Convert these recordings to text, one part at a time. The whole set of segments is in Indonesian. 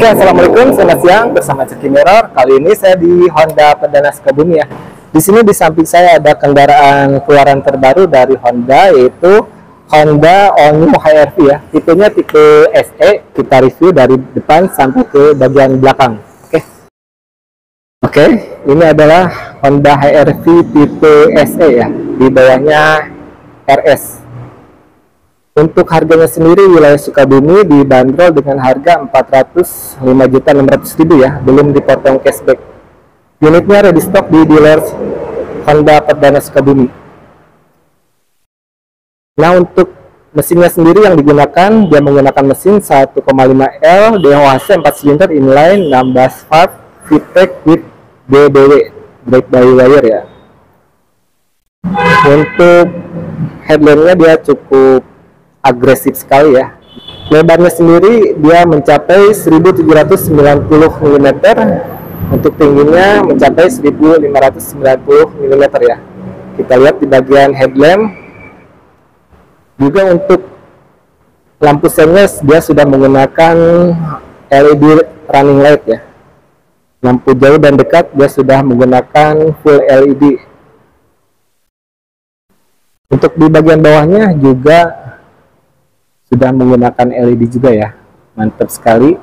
Oke, assalamualaikum, selamat siang bersama Ceki Mirror. Kali ini saya di Honda Perdana Sukabumi ya. Di sini di samping saya ada kendaraan keluaran terbaru dari Honda, yaitu Honda All New HR-V ya. Tipenya tipe SE. Kita review dari depan sampai ke bagian belakang. Oke, ini adalah Honda HR-V tipe SE ya. Di bawahnya RS. Untuk harganya sendiri, wilayah Sukabumi dibanderol dengan harga 405.600.000 ya, belum dipotong cashback. Unitnya ready stock di dealer Honda Perdana Sukabumi. Nah, untuk mesinnya sendiri yang digunakan, dia menggunakan mesin 1,5L DOHC 4 silinder inline 16 valve VTEC with BBW brake by wire ya. Untuk headlampnya dia cukup agresif sekali ya. Lebarnya sendiri dia mencapai 1790 mm, untuk tingginya mencapai 1590 mm ya. Kita lihat di bagian headlamp. Juga untuk lampu sennya dia sudah menggunakan LED running light ya. Lampu jauh dan dekat dia sudah menggunakan full LED. Untuk di bagian bawahnya juga sudah menggunakan LED juga ya, mantap sekali.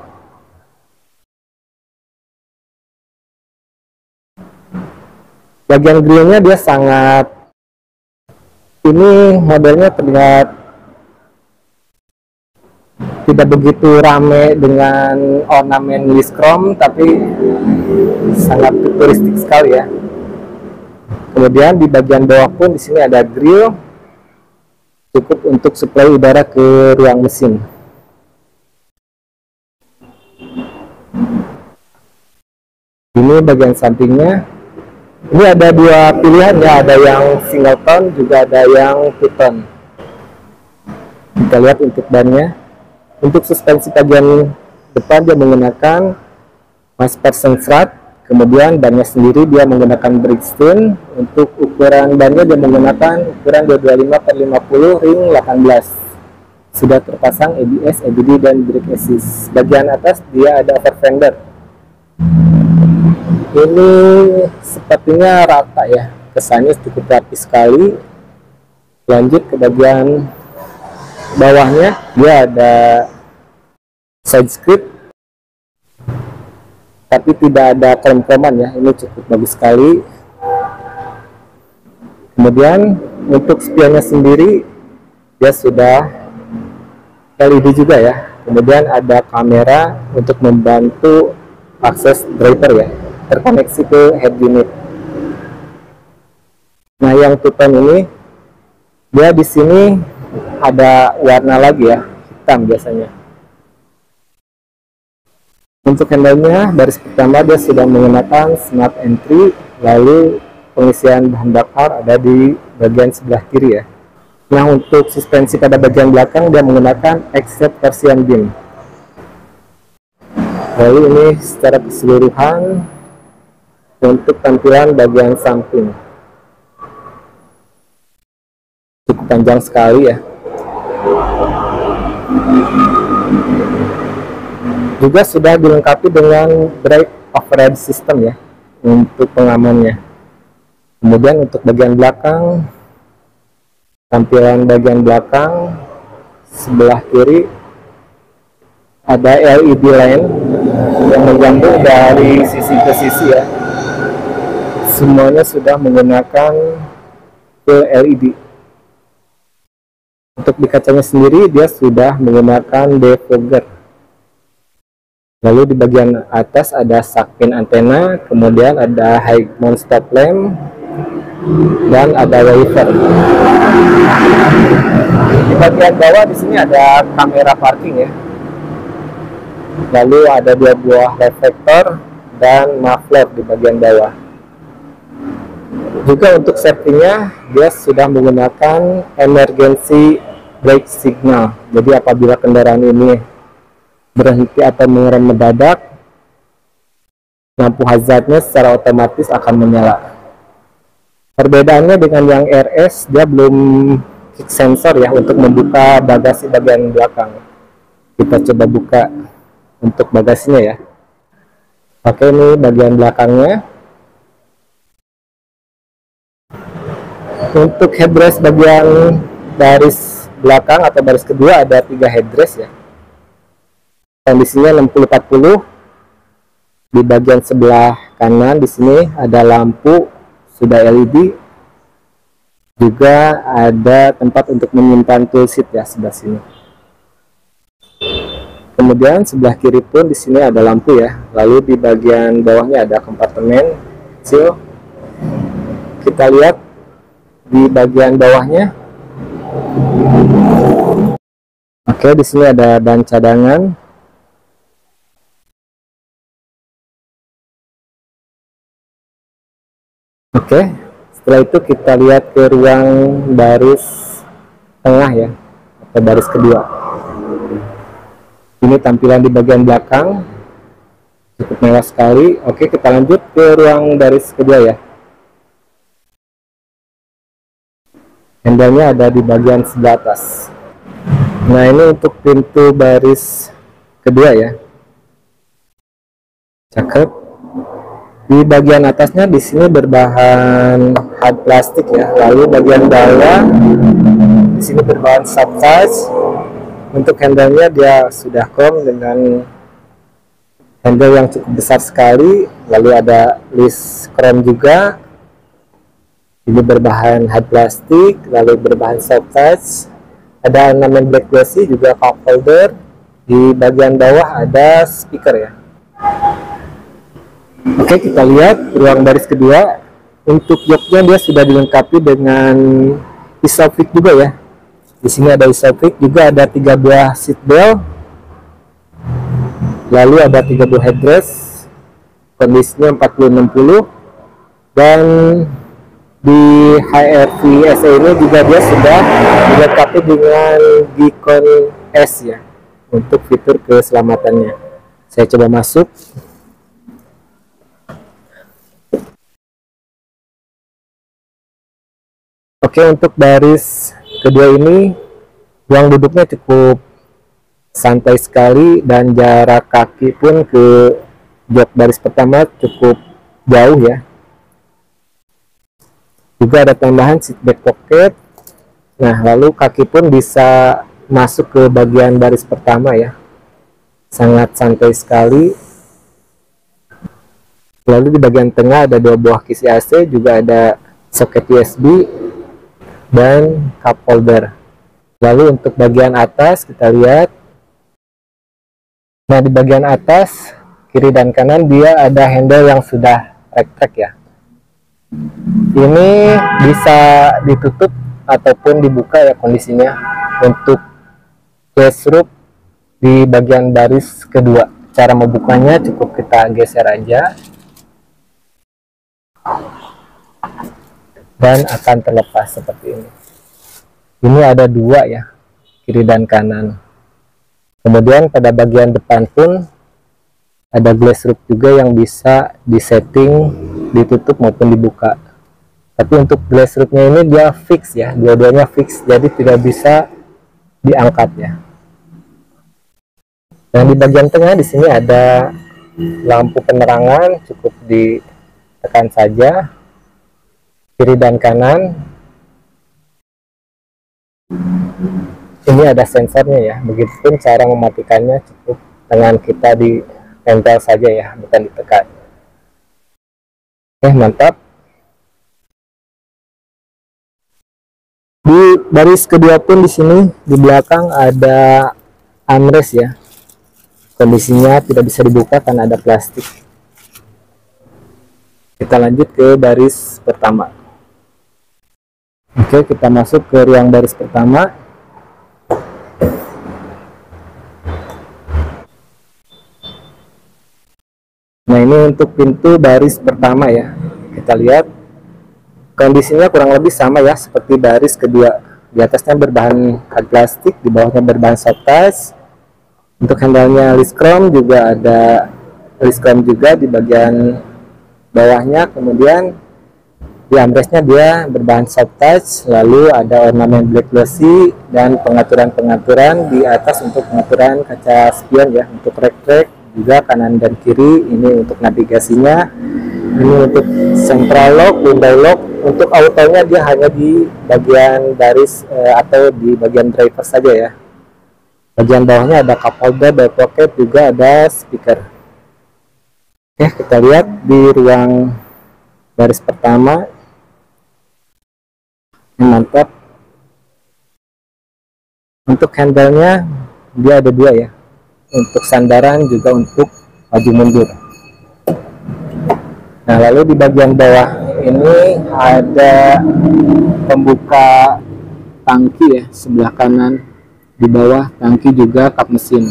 Bagian grillnya dia sangat, ini modelnya terlihat tidak begitu rame dengan ornamen list chrome, tapi sangat futuristik sekali ya. Kemudian di bagian bawah pun di sini ada grill, cukup untuk suplai udara ke ruang mesin. Ini bagian sampingnya. Ini ada dua pilihan ya, ada yang single tone juga ada yang two tone. Kita lihat untuk bannya. Untuk suspensi bagian depan dia menggunakan Mas Person Flat. Kemudian bannya sendiri dia menggunakan Bridgestone. Untuk ukuran bannya dia menggunakan ukuran 225/50 ring 18. Sudah terpasang ABS, EBD dan brake assist. Bagian atas dia ada over fender. Ini sepertinya rata ya, kesannya cukup rapi sekali. Lanjut ke bagian bawahnya, dia ada side script, tapi tidak ada krem-kreman ya, ini cukup bagus sekali. Kemudian untuk spionnya sendiri dia sudah LED juga ya. Kemudian ada kamera untuk membantu akses driver ya, terkoneksi ke head unit. Nah, yang two tone ini dia di sini ada warna lagi ya, hitam biasanya. Untuk handle-nya, baris pertama dia sudah menggunakan smart entry, lalu pengisian bahan bakar ada di bagian sebelah kiri ya. Nah, untuk suspensi pada bagian belakang dia menggunakan Except Version Beam. Lalu ini secara keseluruhan untuk tampilan bagian samping. Cukup panjang sekali ya. Juga sudah dilengkapi dengan brake override system ya, untuk pengamannya. Kemudian untuk bagian belakang, tampilan bagian belakang sebelah kiri ada LED lamp yang menggantung dari sisi ke sisi ya. Semuanya sudah menggunakan full LED. Untuk di kacanya sendiri dia sudah menggunakan defogger. Lalu di bagian atas ada sakpin antena, kemudian ada high mount stop lamp, dan ada wiper. Di bagian bawah di sini ada kamera parking ya. Lalu ada dua buah reflektor dan muffler di bagian bawah. Juga untuk safety-nya dia sudah menggunakan emergency brake signal. Jadi apabila kendaraan ini berhenti atau mengerem mendadak, lampu hazardnya secara otomatis akan menyala. Perbedaannya dengan yang RS, dia belum kick sensor ya untuk membuka bagasi bagian belakang. Kita coba buka. untuk bagasinya ya. Oke, ini bagian belakangnya. Untuk headrest bagian baris belakang atau baris kedua ada 3 headrest ya. Kondisinya 60-40. Di bagian sebelah kanan di sini ada lampu sudah LED. Juga ada tempat untuk menyimpan toolset ya sebelah sini. Kemudian sebelah kiri pun di sini ada lampu ya. Lalu di bagian bawahnya ada kompartemen kecil. Kita lihat di bagian bawahnya. Oke, di sini ada ban cadangan. Oke, setelah itu kita lihat ke ruang baris tengah ya, atau baris kedua. Ini tampilan di bagian belakang, cukup mewah sekali. Oke, kita lanjut ke ruang baris kedua ya. Handle-nya ada di bagian sebelah atas. Nah, ini untuk pintu baris kedua ya. Cakep. Di bagian atasnya di sini berbahan hard plastik ya. Lalu bagian bawah di sini berbahan soft touch. Untuk handle-nya dia sudah chrome dengan handle yang cukup besar sekali. Lalu ada list chrome juga. Ini berbahan hard plastik, lalu berbahan soft touch. Ada ornamen black glossy juga cup holder. Di bagian bawah ada speaker ya. Oke, kita lihat ruang baris kedua. Untuk joknya dia sudah dilengkapi dengan isofix juga ya. Di sini ada isofix, juga ada 3 buah seat belt. Lalu ada 3 buah headrest. Kondisinya 40-60. Dan di HRV SE ini juga dia sudah dilengkapi dengan beacon S ya, untuk fitur keselamatannya. Saya coba masuk. Oke, untuk baris kedua ini ruang duduknya cukup santai sekali dan jarak kaki pun ke jok baris pertama cukup jauh ya. Juga ada tambahan seat back pocket. Nah, lalu kaki pun bisa masuk ke bagian baris pertama ya. Sangat santai sekali. Lalu di bagian tengah ada 2 buah kisi AC, juga ada soket USB dan cup holder. Lalu untuk bagian atas kita lihat. Nah, di bagian atas kiri dan kanan dia ada handle yang sudah rek-rek ya. Ini bisa ditutup ataupun dibuka ya kondisinya. Untuk glass roof di bagian baris kedua, cara membukanya cukup kita geser aja dan akan terlepas seperti ini. Ini ada 2 ya, kiri dan kanan. Kemudian pada bagian depan pun ada glass roof juga yang bisa disetting ditutup maupun dibuka. Tapi untuk glass roofnya ini dia fix ya, dua-duanya fix, jadi tidak bisa diangkat ya. Dan di bagian tengah di sini ada lampu penerangan, cukup ditekan saja kiri dan kanan. Ini ada sensornya ya, begitupun cara mematikannya cukup dengan kita ditempel saja ya, bukan ditekan. Oke, mantap. Di baris kedua pun di sini di belakang ada armrest ya. Kondisinya tidak bisa dibuka karena ada plastik. Kita lanjut ke baris pertama. Oke, kita masuk ke ruang baris pertama. Nah, ini untuk pintu baris pertama ya. Kita lihat kondisinya kurang lebih sama ya seperti baris kedua. Di atasnya berbahan hard plastik, di bawahnya berbahan soft touch. Untuk handle-nya list chrome, juga ada list chrome juga di bagian bawahnya. Kemudian Di armrestnya dia berbahan soft touch, lalu ada ornamen black glossy dan pengaturan-pengaturan di atas untuk pengaturan kaca spion ya, untuk rek-rek juga kanan dan kiri. Ini untuk navigasinya, ini untuk central lock, window lock. Untuk autonya dia hanya di bagian baris atau di bagian driver saja ya. Bagian bawahnya ada cup holder, door pocket, juga ada speaker. Oke, kita lihat di ruang baris pertama. Mantap. Untuk handle-nya dia ada dua ya, untuk sandaran juga untuk maju mundur. Nah, lalu di bagian bawah ini ada pembuka tangki ya, sebelah kanan. Di bawah tangki juga kap mesin.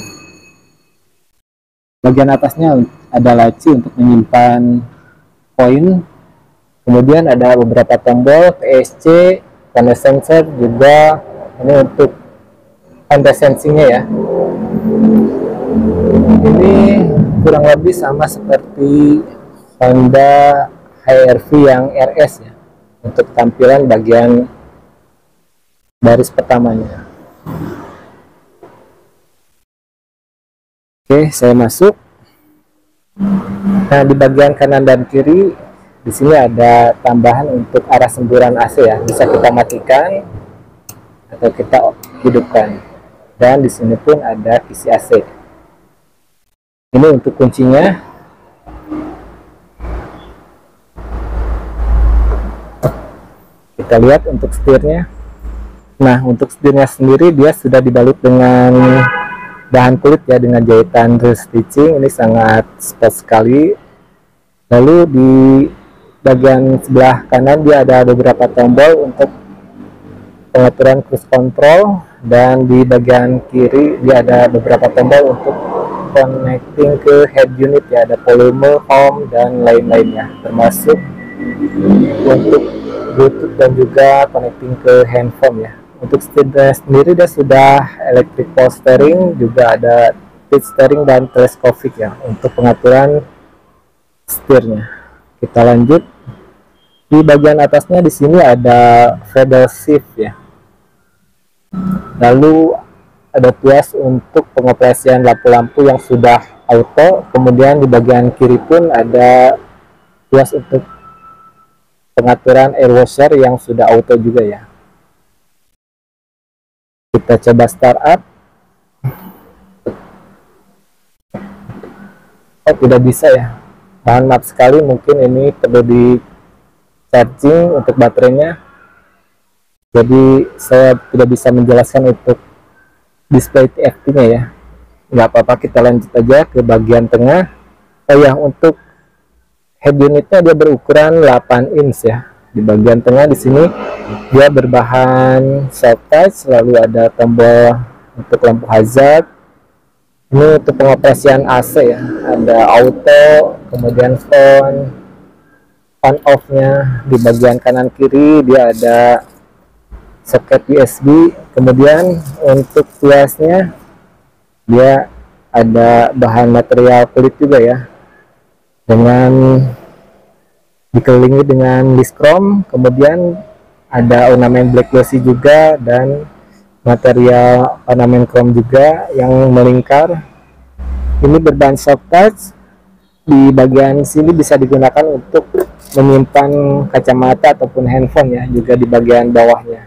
Bagian atasnya ada laci untuk menyimpan koin. Kemudian ada beberapa tombol PSC, connect sensor, juga ini untuk under sensingnya ya. Ini kurang lebih sama seperti Honda HR-V yang RS ya, untuk tampilan bagian baris pertamanya. Oke, saya masuk. Nah, di bagian kanan dan kiri di sini ada tambahan untuk arah semburan AC ya, bisa kita matikan atau kita hidupkan. Dan di sini pun ada kisi AC. Ini untuk kuncinya. Kita lihat untuk setirnya. Nah, untuk setirnya sendiri dia sudah dibalut dengan bahan kulit ya, dengan jahitan drill stitching. Ini sangat sport sekali. Lalu di bagian sebelah kanan dia ada beberapa tombol untuk pengaturan cruise control, dan di bagian kiri dia ada beberapa tombol untuk connecting ke head unit ya, ada volume, home, dan lain-lainnya, termasuk untuk Bluetooth dan juga connecting ke handphone ya. Untuk setirnya sendiri dia sudah electric power steering, juga ada tilt steering dan teleskopik ya untuk pengaturan setirnya. Kita lanjut. Di bagian atasnya di sini ada pedal shift ya. Lalu ada tuas untuk pengoperasian lampu-lampu yang sudah auto. Kemudian di bagian kiri pun ada tuas untuk pengaturan air washer yang sudah auto juga ya. Kita coba startup. Oh, tidak bisa ya. Mohon maaf sekali, mungkin ini perlu di charging untuk baterainya, jadi saya tidak bisa menjelaskan untuk display TFT nya ya. Nggak apa-apa, kita lanjut aja ke bagian tengah. Oh ya, untuk head unitnya dia berukuran 8 inch ya. Di bagian tengah di sini dia berbahan soft touch, lalu ada tombol untuk lampu hazard. Ini untuk pengoperasian AC ya, ada auto, kemudian on off nya. Di bagian kanan kiri dia ada soket USB. Kemudian untuk tuasnya dia ada bahan material kulit juga ya, dengan dikelilingi dengan diskrom. Kemudian ada ornamen black glossy juga, dan material ornamen chrome juga yang melingkar. Ini berbahan soft touch. Di bagian sini bisa digunakan untuk menyimpan kacamata ataupun handphone ya, juga di bagian bawahnya.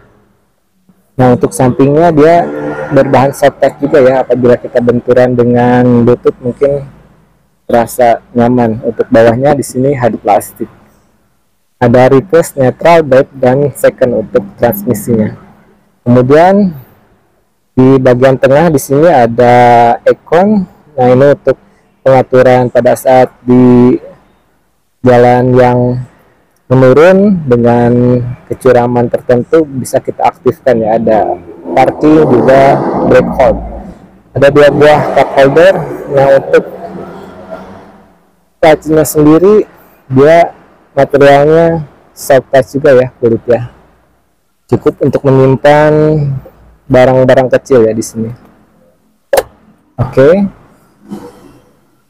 Nah, untuk sampingnya dia berbahan soft touch juga ya, apabila kita benturan dengan Bluetooth mungkin terasa nyaman. Untuk bawahnya di sini hard plastik. Ada reverse, neutral, drive, dan second untuk transmisinya. Kemudian di bagian tengah di sini ada icon. Nah, ini untuk pengaturan pada saat di jalan yang menurun dengan kecuraman tertentu bisa kita aktifkan ya. Ada parking, juga brake hold. Ada dua buah cup holder. Nah, untuk touch-nya sendiri dia materialnya soft touch juga ya, kulit ya. Cukup untuk menyimpan barang-barang kecil ya di sini. Oke.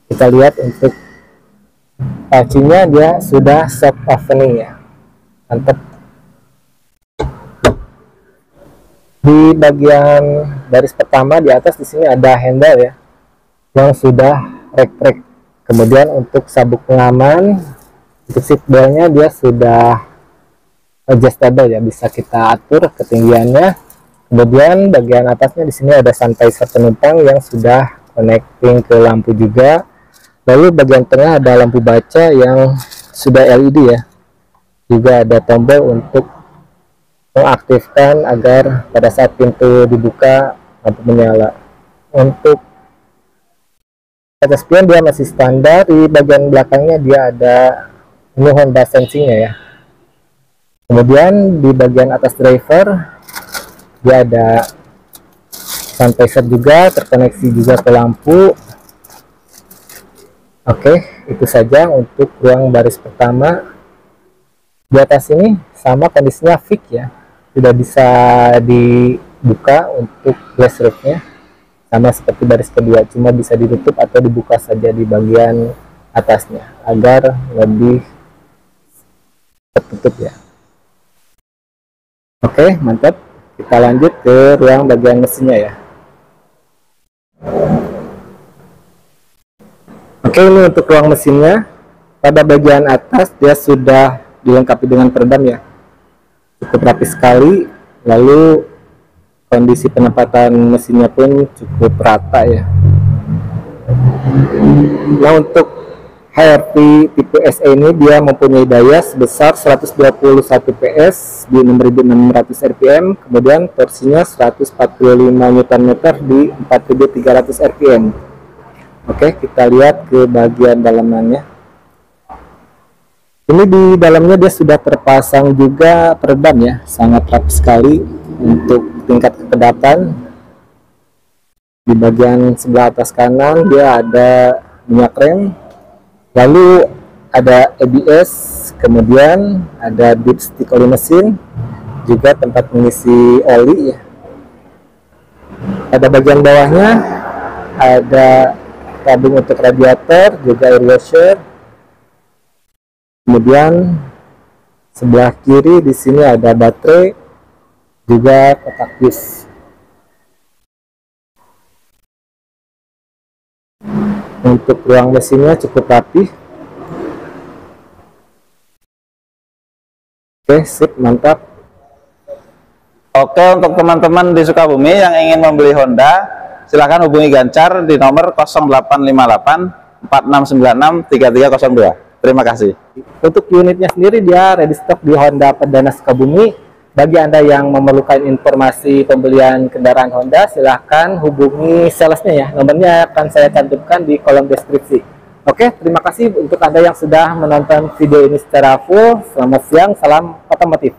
Kita lihat untuk touch-nya dia sudah soft opening ya. Mantap. Di bagian baris pertama di atas di sini ada handle ya, yang sudah rek-rek. Kemudian untuk sabuk pengaman, untuk seat beltnya dia sudah adjustable ya, bisa kita atur ketinggiannya. Kemudian bagian atasnya di sini ada sanitizer penumpang yang sudah connecting ke lampu juga. Lalu bagian tengah ada lampu baca yang sudah LED ya. Juga ada tombol untuk mengaktifkan agar pada saat pintu dibuka lampu menyala. Untuk kaca spion dia masih standar. Di bagian belakangnya dia ada ini Honda Sensing-nya ya. Kemudian di bagian atas driver dia ada sanitizer juga, terkoneksi juga ke lampu. Oke, itu saja untuk ruang baris pertama. Di atas ini sama kondisinya fix ya, tidak bisa dibuka. Untuk glass roof-nya sama seperti baris kedua, cuma bisa ditutup atau dibuka saja di bagian atasnya agar lebih tertutup ya. Oke, mantap. Kita lanjut ke ruang bagian mesinnya ya. Oke, ini untuk ruang mesinnya. Pada bagian atas dia sudah dilengkapi dengan peredam ya, cukup rapi sekali. Lalu kondisi penempatan mesinnya pun cukup rata ya. Nah, untuk HRV tipe SE ini dia mempunyai daya sebesar 121 PS di 6600 rpm, kemudian torsinya 145 Nm di 4300 rpm. Oke, kita lihat ke bagian dalamannya. Ini di dalamnya dia sudah terpasang juga peredam ya, sangat rapi sekali. Untuk tingkat kekedapan di bagian sebelah atas kanan dia ada minyak rem, lalu ada ABS, kemudian ada dipstick oli mesin, juga tempat mengisi oli ya. Pada bagian bawahnya ada tabung untuk radiator, juga air washer. Kemudian sebelah kiri di sini ada baterai, juga kotak bis. Untuk ruang mesinnya cukup rapi. Oke, sip, mantap. Oke, untuk teman-teman di Sukabumi yang ingin membeli Honda, silahkan hubungi Gancar di nomor 0858 4696 3302. Terima kasih. Untuk unitnya sendiri dia ready stock di Honda Perdana Sukabumi. Bagi Anda yang memerlukan informasi pembelian kendaraan Honda, silahkan hubungi salesnya ya. Nomornya akan saya cantumkan di kolom deskripsi. Oke, terima kasih untuk Anda yang sudah menonton video ini secara full. Selamat siang, salam otomotif.